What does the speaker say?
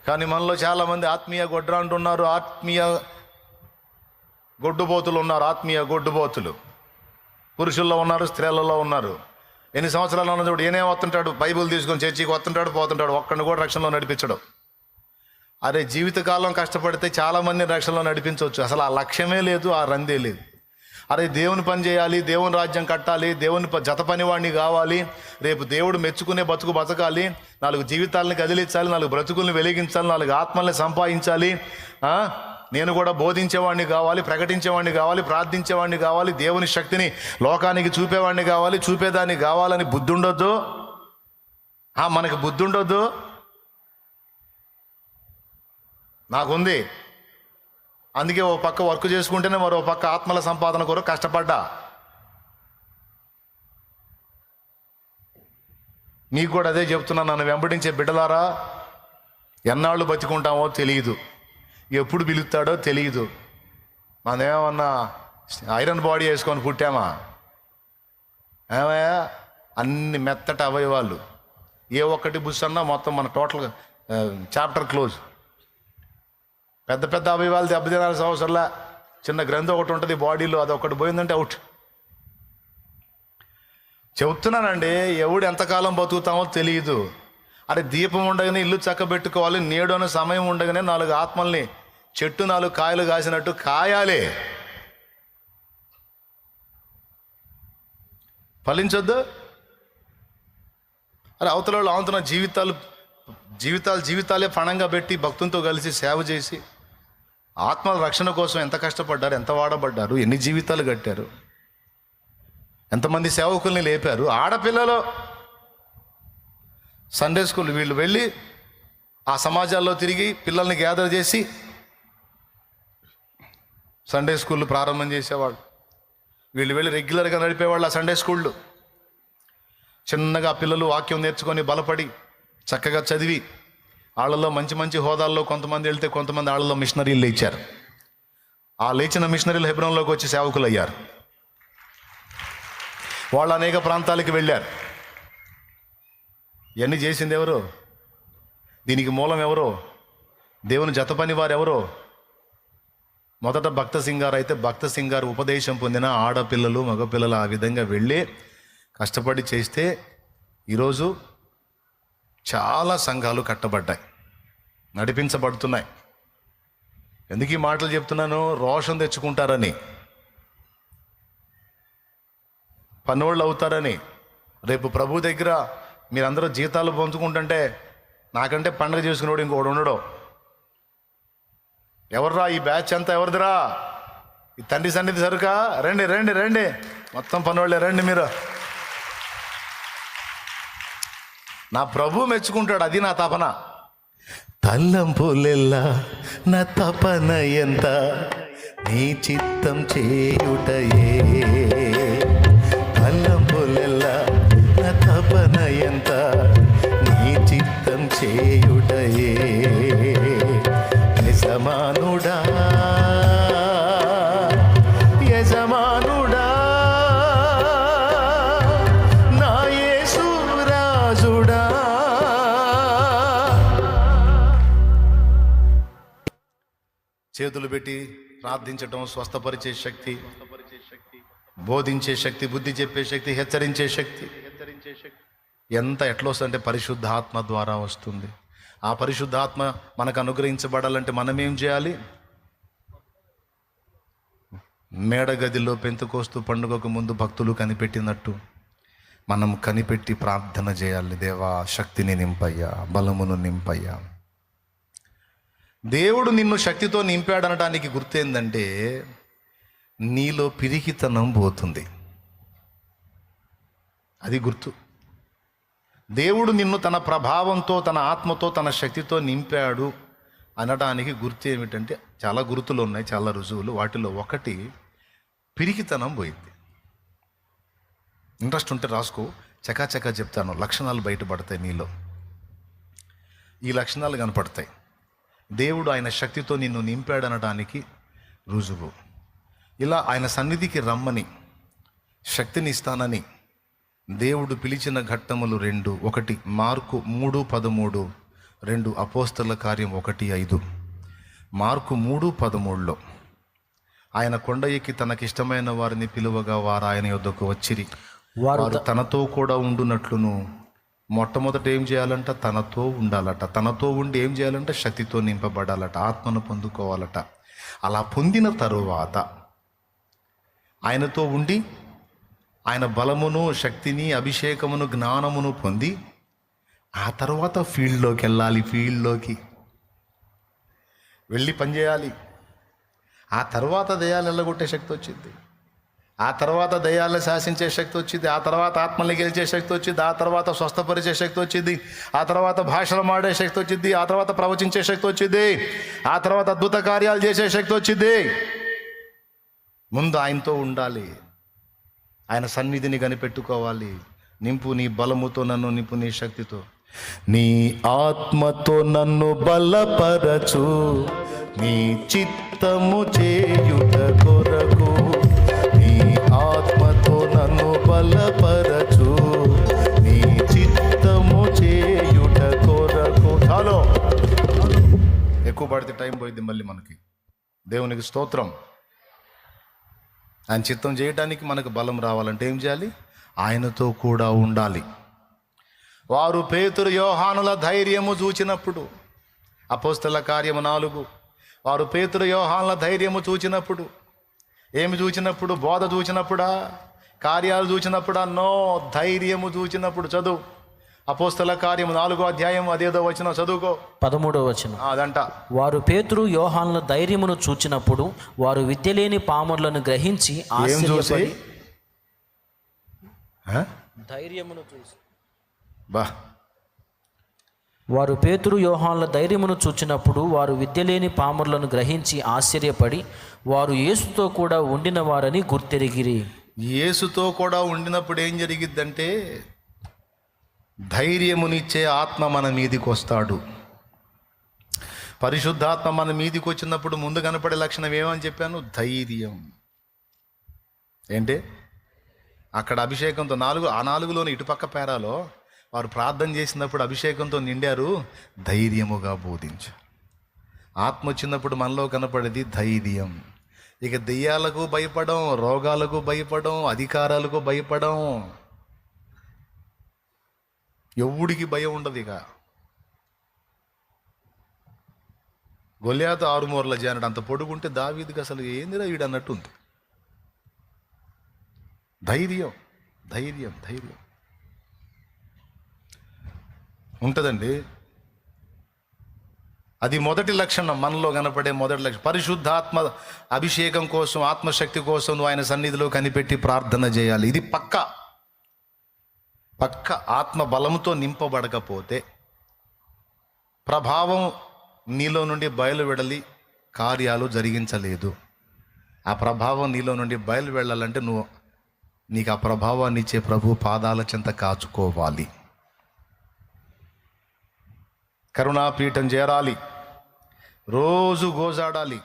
కానీ మనలో చాలామంది ఆత్మీయ గొడ్రాంటు ఉన్నారు, ఆత్మీయ గొడ్డుబోతులు ఉన్నారు. ఆత్మీయ గొడ్డుబోతులు పురుషుల్లో ఉన్నారు, స్త్రీలలో ఉన్నారు. ఎన్ని సంవత్సరాలు ఉన్న చూడు, ఈయనే వస్తుంటాడు, బైబిల్ తీసుకొని చర్చికి వస్తుంటాడు, పోతుంటాడు, ఒక్కడిని కూడా రక్షణలో నడిపించడం. అరే, జీవితకాలం కష్టపడితే చాలామందిని రక్షణలో నడిపించవచ్చు. అసలు ఆ లక్ష్యమే లేదు, ఆ రందే లేదు. అరే, దేవుని పని చేయాలి, దేవుని రాజ్యం కట్టాలి, దేవుని జత పనివాడిని కావాలి, రేపు దేవుడు మెచ్చుకునే బతుకు బతకాలి, 4 జీవితాలని కదిలించాలి, 4 బ్రతుకుల్ని వెలిగించాలి, 4 ఆత్మల్ని సంపాదించాలి, నేను కూడా బోధించేవాడిని కావాలి, ప్రకటించేవాడిని కావాలి, ప్రార్థించేవాడిని కావాలి, దేవుని శక్తిని లోకానికి చూపేవాడిని కావాలి, చూపేదాన్ని కావాలని బుద్ధి ఉండొద్దు. మనకు బుద్ధి ఉండొద్దు. నాకుంది. అందుకే ఓ పక్క వర్క్ చేసుకుంటేనే మరో పక్క ఆత్మల సంపాదన కొరకు కష్టపడ్డా. నీకు కూడా అదే చెప్తున్నా, నన్ను వెంబడించే బిడ్డలారా, ఎన్నాళ్ళు బతికుంటామో తెలియదు, ఎప్పుడు పిలుస్తాడో తెలియదు. మనమేమన్నా ఐరన్ బాడీ వేసుకొని పుట్టామా? ఏమయ్యా, అన్ని మెత్తటి అవయవాలు, ఏ ఒక్కటి బుస్ అన్నా మొత్తం మన టోటల్ చాప్టర్ క్లోజ్. పెద్ద పెద్ద అవయవాలు దెబ్బతినాల్సిన అవసరంలా. చిన్న గ్రంథి ఒకటి ఉంటుంది బాడీలో, అది ఒకటి పోయిందంటే అవుట్. చెబుతున్నానండి, ఎవడు ఎంతకాలం బతుకుతామో తెలియదు. అరే, దీపం ఉండగానే ఇల్లు చక్కబెట్టుకోవాలి, నేడు అనే సమయం ఉండగానే 4 ఆత్మల్ని చెట్టు 4 కాయలు కాసినట్టు కాయాలి. ఫలించొద్దు. అరే, అవతల వాళ్ళు ఆవుతున్న జీవితాలే పణంగా పెట్టి భక్తులతో కలిసి సేవ చేసి ఆత్మల రక్షణ కోసం ఎంత కష్టపడ్డారు, ఎంత వాడబడ్డారు, ఎన్ని జీవితాలు కట్టారు, ఎంతమంది సేవకుల్ని లేపారు. ఆడపిల్లలు సండే స్కూల్ వీళ్ళు వెళ్ళి ఆ సమాజాల్లో తిరిగి పిల్లల్ని గ్యాదర్ చేసి సండే స్కూళ్ళు ప్రారంభం చేసేవాళ్ళు. వీళ్ళు వెళ్ళి రెగ్యులర్గా నడిపేవాళ్ళు ఆ సండే స్కూళ్ళు. చిన్నగా పిల్లలు వాక్యం నేర్చుకొని బలపడి చక్కగా చదివి వాళ్ళలో మంచి మంచి హోదాల్లో కొంతమంది వెళ్తే కొంతమంది వాళ్ళలో మిషనరీలు లేచారు. ఆ లేచిన మిషనరీలు హెబ్రోన్లోకి వచ్చి సేవకులు అయ్యారు. వాళ్ళు అనేక ప్రాంతాలకు వెళ్ళారు. ఇవన్నీ చేసింది ఎవరు? దీనికి మూలం ఎవరో? దేవుని జత పని వారు ఎవరో? మొదట భక్త సింగారు అయితే భక్త సింగారు ఉపదేశం పొందిన ఆడపిల్లలు మగపిల్లలు ఆ విధంగా వెళ్ళి కష్టపడి చేస్తే ఈరోజు చాలా సంఘాలు కట్టబడ్డాయి, నడిపించబడుతున్నాయి. ఎందుకు ఈ మాటలు చెప్తున్నాను? రోషం తెచ్చుకుంటారని, పనోళ్ళు అవుతారని. రేపు ప్రభు దగ్గర మీరందరూ జీతాలు పంచుకుంటుంటే నాకంటే పండుగ చేసుకునేవాడు ఇంకోడు ఉండడు. ఎవర్రా ఈ బ్యాచ్ అంతా? ఎవరిదిరా ఈ తండ్రి సన్నిధి సరుకా? రండి రండి రండి, మొత్తం పనోళ్ళే రండి మీరు. నా ప్రభు మెచ్చుకుంటాడు, అది నా తపన. తల్లంపులెల్లా నా తపన ఎంత, నీ చిత్తం చేయుటయే. తల్లంపులెల్లా నా తపన ఎంత, నీ చిత్తం చేయుటయే. యజమానుడా యజమానుడా నా యేసు రాజుడా. చేతులు పెట్టి ప్రార్థించటం స్వస్థపరిచే శక్తి, బోధించే శక్తి, బుద్ధి చెప్పే శక్తి, హెచ్చరించే శక్తి ఎట్లా వస్తుందంటే పరిశుద్ధాత్మ ద్వారా వస్తుంది. ఆ పరిశుద్ధాత్మ మనకు అనుగ్రహించబడాలంటే మనం ఏం చేయాలి? మేడగదిలో పెంతెకోస్తు పండుగకు ముందు భక్తులు కనిపెట్టినట్టు మనం కనిపెట్టి ప్రార్థన చేయాలి. దేవా, శక్తిని నింపయ్యా, బలమును నింపయ్యా. దేవుడు నిన్ను శక్తితో నింపాడనడానికి గుర్తేందంటే నీలో పిరికితనం పోతుంది. అది గుర్తు. దేవుడు నిన్ను తన ప్రభావంతో, తన ఆత్మతో, తన శక్తితో నింపాడు అనడానికి గుర్తు ఏమిటంటే చాలా గుర్తులు ఉన్నాయి, చాలా రుజువులు. వాటిలో ఒకటి పిరికితనం పోయింది. ఇంట్రెస్ట్ ఉంటే రాసుకో, చకాచకా చెప్తాను. లక్షణాలు బయటపడతాయి నీలో. ఈ లక్షణాలు కనపడతాయి. దేవుడు ఆయన శక్తితో నిన్ను నింపాడనడానికి రుజువు. ఇలా ఆయన సన్నిధికి రమ్మని, శక్తిని ఇస్తానని దేవుడు పిలిచిన ఘట్టములు 2. ఒకటి మార్కు 3:13, 2 అపోస్తల కార్యం 1:5, మార్కు 3:13. ఆయన కొండ ఎక్కి తనకిష్టమైన వారిని పిలువగా వారు ఆయన యొద్దకు వచ్చిరి. వారు తనతో కూడా ఉండునట్లును. మొట్టమొదట ఏం చేయాలంట? తనతో ఉండాలట. తనతో ఉండి ఏం చేయాలంటే శక్తితో నింపబడాలట, ఆత్మను పొందుకోవాలట. అలా పొందిన తరువాత ఆయనతో ఉండి ఆయన బలమును, శక్తిని, అభిషేకమును, జ్ఞానమును పొంది ఆ తర్వాత ఫీల్డ్లోకి వెళ్ళాలి. ఫీల్డ్లోకి వెళ్ళి పనిచేయాలి. ఆ తర్వాత దయ్యాలు వెళ్ళగొట్టే శక్తి వచ్చింది. ఆ తర్వాత దయ్యాలను శాసించే శక్తి వచ్చింది. ఆ తర్వాత ఆత్మల్ని గెలిచే శక్తి వచ్చింది. ఆ తర్వాత స్వస్థపరిచే శక్తి వచ్చింది. ఆ తర్వాత భాషలు మాడే శక్తి వచ్చింది. ఆ తర్వాత ప్రవచించే శక్తి వచ్చింది. ఆ తర్వాత అద్భుత కార్యాలు చేసే శక్తి వచ్చింది. ముందు ఆయనతో ఉండాలి, ఆయన సన్నిధిని కనిపెట్టుకోవాలి. నింపు నీ బలముతో నన్ను, నింపు నీ శక్తితో. నీ ఆత్మతో నన్ను బలపరచు, నీ చిత్తము చేయుట కొరకు. నీ ఆత్మతో నన్ను బలపరచు, నీ చిత్తము చేయుట కొరకు. చాలు, ఎక్కువ పడితే టైం పోయింది మళ్ళీ మనకి. దేవునికి స్తోత్రం. ఆయన చిత్తం చేయడానికి మనకు బలం రావాలంటే ఏం చేయాలి? ఆయనతో కూడా ఉండాలి. వారు పేతురు యోహానుల ధైర్యము చూచినప్పుడు, అపోస్తల కార్యము 4, వారు పేతురు యోహానుల ధైర్యము చూచినప్పుడు, ఏమి చూచినప్పుడు? బోధ చూచినప్పుడా? కార్యాలు చూచినప్పుడా? నో, ధైర్యము చూచినప్పుడు. చదువు అపోస్తల కార్యము 4వ అధ్యాయం, అదేదో వచనం చదువుకో, 13వ వచనం. అదంట. వారు పేతురు యోహానుల ధైర్యమును చూచినప్పుడు వారు విద్య లేని పామరులను గ్రహించి ఆశ్చర్యపడి ధైర్యమును చూసి వారు పేతురు యోహానుల ధైర్యమును చూచినప్పుడు వారు విద్య లేని పామరులను గ్రహించి ఆశ్చర్యపడి వారు యేసుతో కూడా ఉండిన వారని గుర్తెరిగిరి. యేసుతో కూడా ఉండినప్పుడు ఏం జరిగిద్దంటే ధైర్యమునిచ్చే ఆత్మ మన మీదికి వస్తాడు. పరిశుద్ధాత్మ మన మీదికి వచ్చినప్పుడు ముందు కనపడే లక్షణం ఏమని చెప్పాను? ధైర్యం. ఏంటి అక్కడ అభిషేకంతో 4లోని ఇటుపక్క పేరాలో వారు ప్రార్థన చేసినప్పుడు అభిషేకంతో నిండారు, ధైర్యముగా బోధించారు. ఆత్మ వచ్చినప్పుడు మనలో కనపడేది ధైర్యం. ఇక దెయ్యాలకు భయపడం, రోగాలకు భయపడం, అధికారాలకు భయపడం, ఎవడికి భయం ఉండదు. ఇక గొల్యాతు 6 మూరల జానడు అంత పొడుగుంటే దావీదుకి అసలు ఏందిరా వీడు అన్నట్టు ఉంది. ధైర్యం, ధైర్యం, ధైర్యం ఉంటుందండి. అది మొదటి లక్షణం, మనలో కనపడే మొదటి లక్షణం. పరిశుద్ధాత్మ అభిషేకం కోసం, ఆత్మశక్తి కోసం నువ్వు ఆయన సన్నిధిలో కనిపెట్టి ప్రార్థన చేయాలి. ఇది పక్కా. ఆత్మ బలంతో నింపబడకపోతే ప్రభావం నీలో నుండి బయలువెడలి కార్యాలు జరిగించలేదు. ఆ ప్రభావం నీలో నుండి బయలు వెళ్ళాలంటే నీకు ఆ ప్రభావాన్ని ఇచ్చే ప్రభు పాదాల చెంత కాచుకోవాలి. కరుణాపీఠం చేరాలి, రోజు గోజాడాలి.